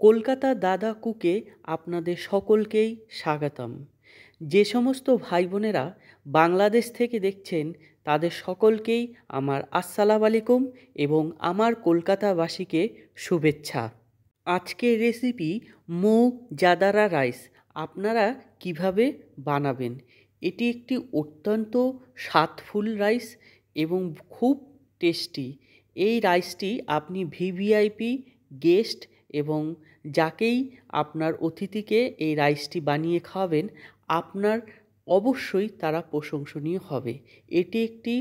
কলকাতা দাদা কুকে আপনাদের সকলকেই স্বাগতম। যে সমস্ত ভাই বোনেরা বাংলাদেশ থেকে দেখছেন তাদের সকলকেই আমার আসসালামু আলাইকুম এবং আমার কলকাতাবাসীকে শুভেচ্ছা। আজকের রেসিপি মুগ জাদারা রাইস আপনারা কিভাবে বানাবেন। এটি একটি অত্যন্ত স্বাদফুল রাইস এবং খুব টেস্টি। এই রাইসটি আপনি ভিভিআইপি গেস্ট এবং যাকেই আপনার অতিথিকে এই রাইসটি বানিয়ে খাওয়াবেন আপনার অবশ্যই তারা প্রশংসনীয় হবে। এটি একটি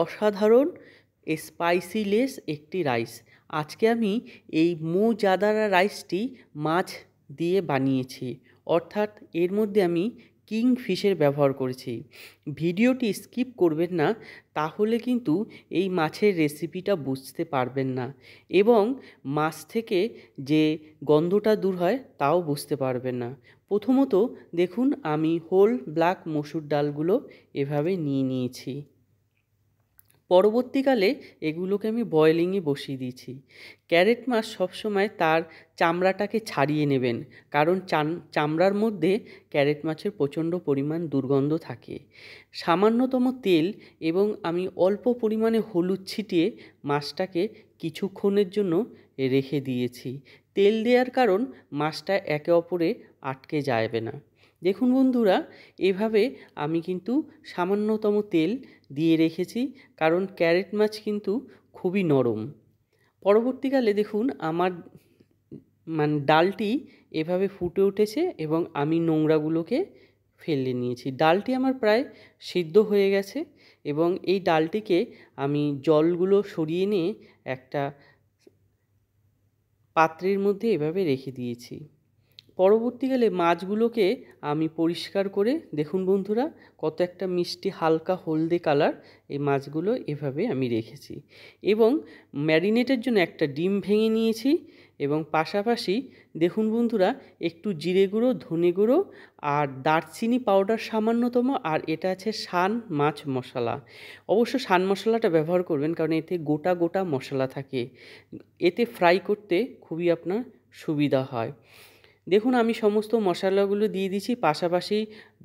অসাধারণ স্পাইসিলেস একটি রাইস। আজকে আমি এই মুজাদারা রাইসটি মাছ দিয়ে বানিয়েছি, অর্থাৎ এর মধ্যে আমি কিং ফিশের ব্যবহার করেছি। ভিডিওটি স্কিপ করবেন না, তাহলে কিন্তু এই মাছের রেসিপিটা বুঝতে পারবেন না এবং মাছ থেকে যে গন্ধটা দূর হয় তাও বুঝতে পারবেন না। প্রথমত দেখুন, আমি হোল ব্ল্যাক মসুর ডালগুলো এভাবে নিয়ে নিয়েছি। পরবর্তীকালে এগুলোকে আমি বয়েলিংয়ে বসিয়ে দিয়েছি। ক্যারেট মাছ সবসময় তার চামড়াটাকে ছাড়িয়ে নেবেন, কারণ চামড়ার মধ্যে ক্যারেট মাছের প্রচণ্ড পরিমাণ দুর্গন্ধ থাকে। সামান্যতম তেল এবং আমি অল্প পরিমাণে হলুদ ছিটিয়ে মাছটাকে কিছুক্ষণের জন্য রেখে দিয়েছি। তেল দেওয়ার কারণ মাছটা একে অপরে আটকে যাবে না। দেখুন বন্ধুরা, এভাবে আমি কিন্তু সামান্যতম তেল দিয়ে রেখেছি, কারণ ক্যারেট মাছ কিন্তু খুবই নরম। পরবর্তীকালে দেখুন আমার ডালটি এভাবে ফুটে উঠেছে এবং আমি নোংরাগুলোকে ফেলে নিয়েছি। ডালটি আমার প্রায় সিদ্ধ হয়ে গেছে এবং এই ডালটিকে আমি জলগুলো সরিয়ে নিয়ে একটা পাত্রের মধ্যে এভাবে রেখে দিয়েছি। পরবর্তীকালে মাছগুলোকে আমি পরিষ্কার করে, দেখুন বন্ধুরা কত একটা মিষ্টি হালকা হলদে কালার, এই মাছগুলো এভাবে আমি রেখেছি এবং ম্যারিনেটের জন্য একটা ডিম ভেঙে নিয়েছি এবং পাশাপাশি দেখুন বন্ধুরা একটু জিরে গুঁড়ো, ধনে গুঁড়ো আর দারচিনি পাউডার সামান্যতম, আর এটা আছে শান মাছ মশলা। অবশ্য শান মশলাটা ব্যবহার করবেন, কারণ এতে গোটা গোটা মশলা থাকে, এতে ফ্রাই করতে খুবই আপনার সুবিধা হয়। দেখুন আমি সমস্ত মশলাগুলো দিয়ে দিচ্ছি, পাশাপাশি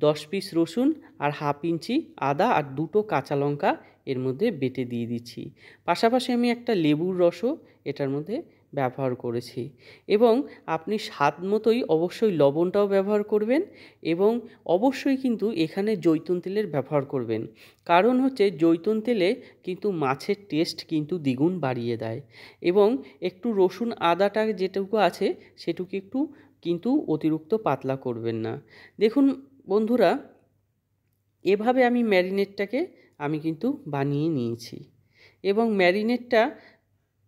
10 পিস রসুন আর হাফ ইঞ্চি আদা আর 2টো কাঁচা লঙ্কা এর মধ্যে বেটে দিয়ে দিচ্ছি। পাশাপাশি আমি একটা লেবুর রসও এটার মধ্যে ব্যবহার করেছি এবং আপনি স্বাদ মতোই অবশ্যই লবণটাও ব্যবহার করবেন এবং অবশ্যই কিন্তু এখানে জৈতুন তেলের ব্যবহার করবেন, কারণ হচ্ছে জৈতুন তেলে কিন্তু মাছের টেস্ট কিন্তু দ্বিগুণ বাড়িয়ে দেয় এবং একটু রসুন আদাটা যেটুকু আছে সেটুকু একটু কিন্তু অতিরিক্ত পাতলা করবেন না। দেখুন বন্ধুরা, এভাবে আমি ম্যারিনেটটাকে আমি কিন্তু বানিয়ে নিয়েছি এবং ম্যারিনেটটা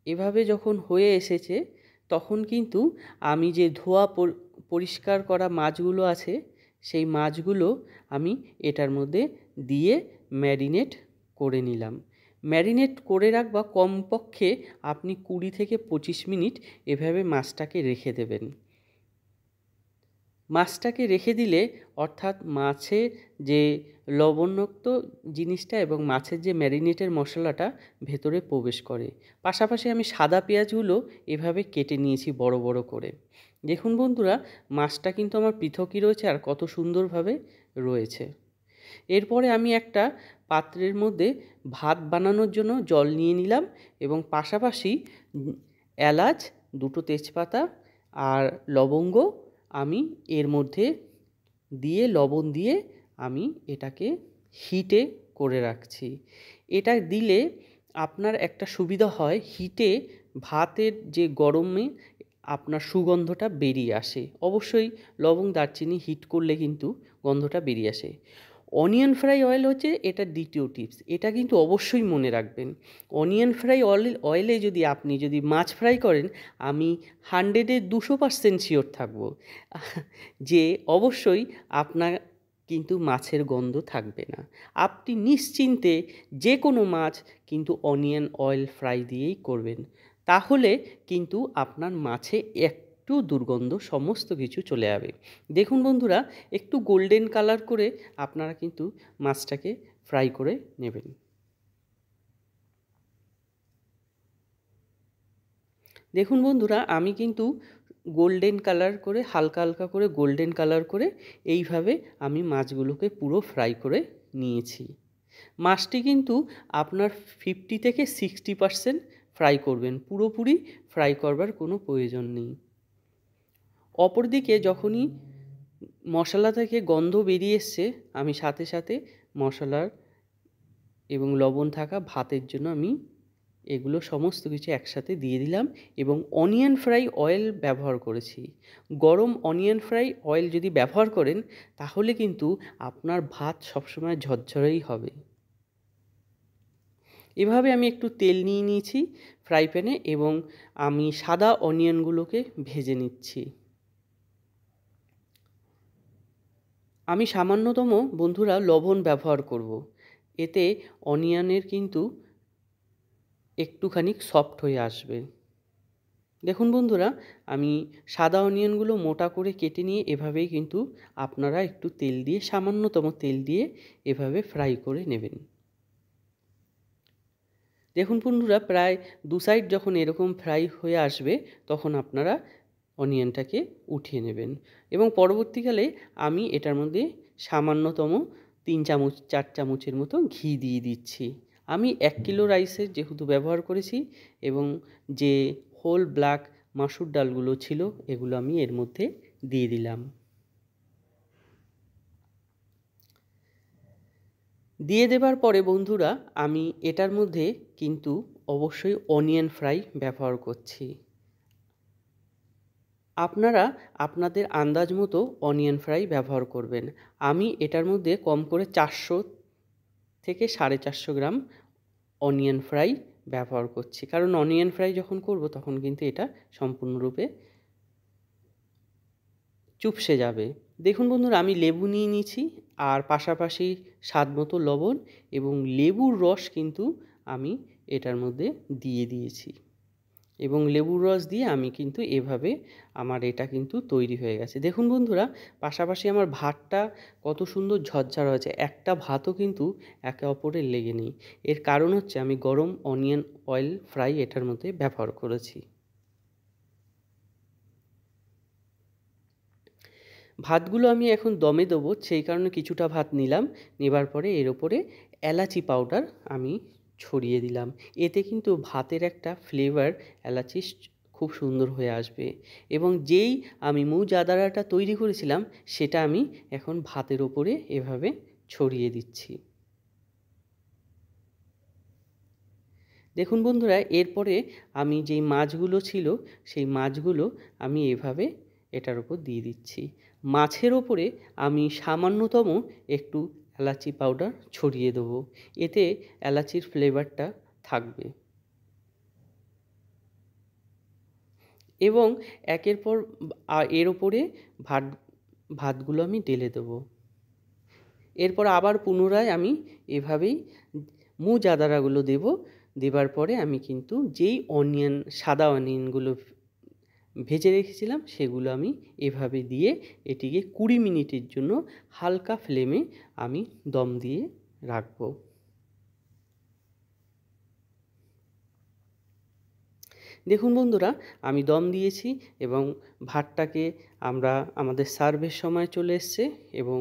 এভাবে যখন হয়ে এসেছে তখন কিন্তু আমি যে ধোয়া পরিষ্কার করা মাছগুলো আছে সেই মাছগুলো আমি এটার মধ্যে দিয়ে ম্যারিনেট করে নিলাম। ম্যারিনেট করে রাখবা কমপক্ষে আপনি 20 থেকে 25 মিনিট এভাবে মাছটাকে রেখে দেবেন। মাছটাকে রেখে দিলে অর্থাৎ মাছে যে লবণাক্ত জিনিসটা এবং মাছের যে ম্যারিনেটের মশলাটা ভেতরে প্রবেশ করে। পাশাপাশি আমি সাদা পেঁয়াজগুলো এভাবে কেটে নিয়েছি বড় বড় করে। দেখুন বন্ধুরা, মাছটা কিন্তু আমার পৃথকই রয়েছে আর কত সুন্দরভাবে রয়েছে। এরপরে আমি একটা পাত্রের মধ্যে ভাত বানানোর জন্য জল নিয়ে নিলাম এবং পাশাপাশি এলাচ, 2টো তেজপাতা আর লবঙ্গ আমি এর মধ্যে দিয়ে লবণ দিয়ে আমি এটাকে হিটে করে রাখছি। এটা দিলে আপনার একটা সুবিধা হয়, হিটে ভাতের যে গরমে আপনার সুগন্ধটা বেরিয়ে আসে। অবশ্যই লবঙ্গ দারচিনি হিট করলে কিন্তু গন্ধটা বেরিয়ে আসে। অনিয়ন ফ্রাই অয়েল হচ্ছে এটা দ্বিতীয় টিপস, এটা কিন্তু অবশ্যই মনে রাখবেন। অনিয়ন ফ্রাই অয়েলে যদি মাছ ফ্রাই করেন, আমি 100-এ 200% শিওর থাকবো যে অবশ্যই আপনার কিন্তু মাছের গন্ধ থাকবে না। আপনি নিশ্চিন্তে যে কোনো মাছ কিন্তু অনিয়ন অয়েল ফ্রাই দিয়েই করবেন, তাহলে কিন্তু আপনার মাছে একটু দুর্গন্ধ সমস্ত কিছু চলে যাবে। দেখুন বন্ধুরা, একটু গোল্ডেন কালার করে আপনারা কিন্তু মাছটাকে ফ্রাই করে নেবেন। দেখুন বন্ধুরা, আমি কিন্তু গোল্ডেন কালার করে, হালকা হালকা করে গোল্ডেন কালার করে এইভাবে আমি মাছগুলোকে পুরো ফ্রাই করে নিয়েছি। মাছটি কিন্তু আপনার 50 থেকে 60% ফ্রাই করবেন, পুরোপুরি ফ্রাই করবার কোনো প্রয়োজন নেই। অপরদিকে যখনই মশলা থেকে গন্ধ বেরিয়ে এসছে, আমি সাথে সাথে মশলার এবং লবণ থাকা ভাতের জন্য আমি এগুলো সমস্ত কিছু একসাথে দিয়ে দিলাম এবং অনিয়ন ফ্রাই অয়েল ব্যবহার করেছি। গরম অনিয়ন ফ্রাই অয়েল যদি ব্যবহার করেন তাহলে কিন্তু আপনার ভাত সবসময় ঝরঝরেই হবে। এভাবে আমি একটু তেল নিয়ে নিয়েছি ফ্রাই প্যানে এবং আমি সাদা অনিয়নগুলোকে ভেজে নিচ্ছি। আমি সামান্যতম বন্ধুরা লবণ ব্যবহার করব, এতে অনিয়নের কিন্তু একটুখানি সফট হয়ে আসবে। দেখুন বন্ধুরা, আমি সাদা অনিয়নগুলো মোটা করে কেটে নিয়ে এভাবেই কিন্তু আপনারা একটু তেল দিয়ে, সামান্যতম তেল দিয়ে এভাবে ফ্রাই করে নেবেন। দেখুন বন্ধুরা, প্রায় 2 সাইড যখন এরকম ফ্রাই হয়ে আসবে তখন আপনারা অনিয়নটাকে উঠিয়ে নেবেন এবং পরবর্তীকালে আমি এটার মধ্যে সামান্যতম 3 চামচ 4 চামচের মতো ঘি দিয়ে দিচ্ছি। আমি 1 কিলো রাইসের যেহেতু ব্যবহার করেছি এবং যে হোল ব্ল্যাক মাসুর ডালগুলো ছিল এগুলো আমি এর মধ্যে দিয়ে দিলাম। দিয়ে দেবার পরে বন্ধুরা আমি এটার মধ্যে কিন্তু অবশ্যই অনিয়ন ফ্রাই ব্যবহার করছি। আপনারা আপনাদের আন্দাজ মতো অনিয়ন ফ্রাই ব্যবহার করবেন। আমি এটার মধ্যে কম করে 400 থেকে 450 গ্রাম অনিয়ন ফ্রাই ব্যবহার করছি, কারণ অনিয়ন ফ্রাই যখন করব তখন কিন্তু এটা সম্পূর্ণরূপে চুপসে যাবে। দেখুন বন্ধুরা, আমি লেবু নিয়ে নিয়েছি আর পাশাপাশি স্বাদ মতো লবণ এবং লেবুর রস কিন্তু আমি এটার মধ্যে দিয়ে দিয়েছি এবং লেবুর রস দিয়ে আমি কিন্তু এভাবে আমার এটা কিন্তু তৈরি হয়ে গেছে। দেখুন বন্ধুরা, পাশাপাশি আমার ভাতটা কত সুন্দর ঝরঝরা হয়েছে, একটা ভাতও কিন্তু একে অপরের লেগে নেই। এর কারণ হচ্ছে আমি গরম অনিয়ন অয়েল ফ্রাই এটার মধ্যে ব্যবহার করেছি। ভাতগুলো আমি এখন দমে দেবো, সেই কারণে কিছুটা ভাত নিলাম। নেবার পরে এর ওপরে এলাচি পাউডার আমি ছড়িয়ে দিলাম। এতে কিন্তু ভাতের একটা ফ্লেভার এলাচির খুব সুন্দর হয়ে আসবে এবং যেই আমি মুজাদারাটা তৈরি করেছিলাম সেটা আমি এখন ভাতের ওপরে এভাবে ছড়িয়ে দিচ্ছি। দেখুন বন্ধুরা, এরপরে আমি যেই মাছগুলো ছিল সেই মাছগুলো আমি এভাবে এটার উপর দিয়ে দিচ্ছি। মাছের ওপরে আমি সামান্যতম একটু এলাচি পাউডার ছড়িয়ে দেবো, এতে এলাচির ফ্লেভারটা থাকবে এবং একের পর এর ওপরে ভাতগুলো আমি ঢেলে দেবো। এরপর আবার পুনরায় আমি এভাবেই মুজাদারাগুলো দেব। দেবার পরে আমি কিন্তু যেই সাদা অনিয়নগুলো ভেজে রেখেছিলাম সেগুলো আমি এভাবে দিয়ে এটিকে 20 মিনিটের জন্য হালকা ফ্লেমে আমি দম দিয়ে রাখবো। দেখুন বন্ধুরা, আমি দম দিয়েছি এবং ভাতটাকে আমাদের সার্ভের সময় চলে এসছে এবং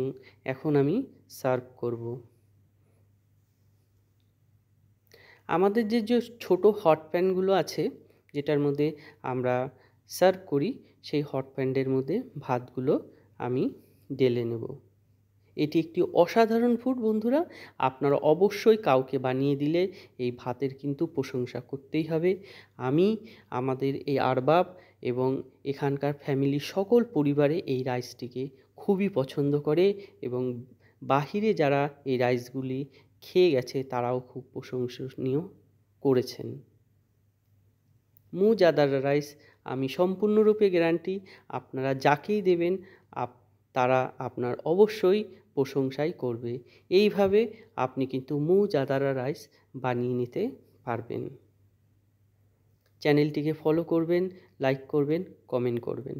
এখন আমি সার্ভ করব। আমাদের যে ছোটো হট প্যানগুলো আছে যেটার মধ্যে আমরা সার্ভ করি, সেই হট প্যানের মধ্যে ভাতগুলো আমি ঢেলে নেব। এটি একটি অসাধারণ ফুড বন্ধুরা, আপনারা অবশ্যই কাউকে বানিয়ে দিলে এই ভাতের কিন্তু প্রশংসা করতেই হবে। আমি আমাদের এই আরবাব এবং এখানকার ফ্যামিলির সকল পরিবারে এই রাইসটিকে খুবই পছন্দ করে এবং বাহিরে যারা এই রাইসগুলি খেয়ে গেছে তারাও খুব প্রশংসনীয় করেছেন। মুজাদারা রাইস আমি সম্পূর্ণরূপে গ্যারান্টি, আপনারা যাকেই দেবেন তারা আপনার অবশ্যই প্রশংসাই করবে। এইভাবে আপনি কিন্তু মুজাদারা রাইস বানিয়ে নিতে পারবেন। চ্যানেলটিকে ফলো করবেন, লাইক করবেন, কমেন্ট করবেন।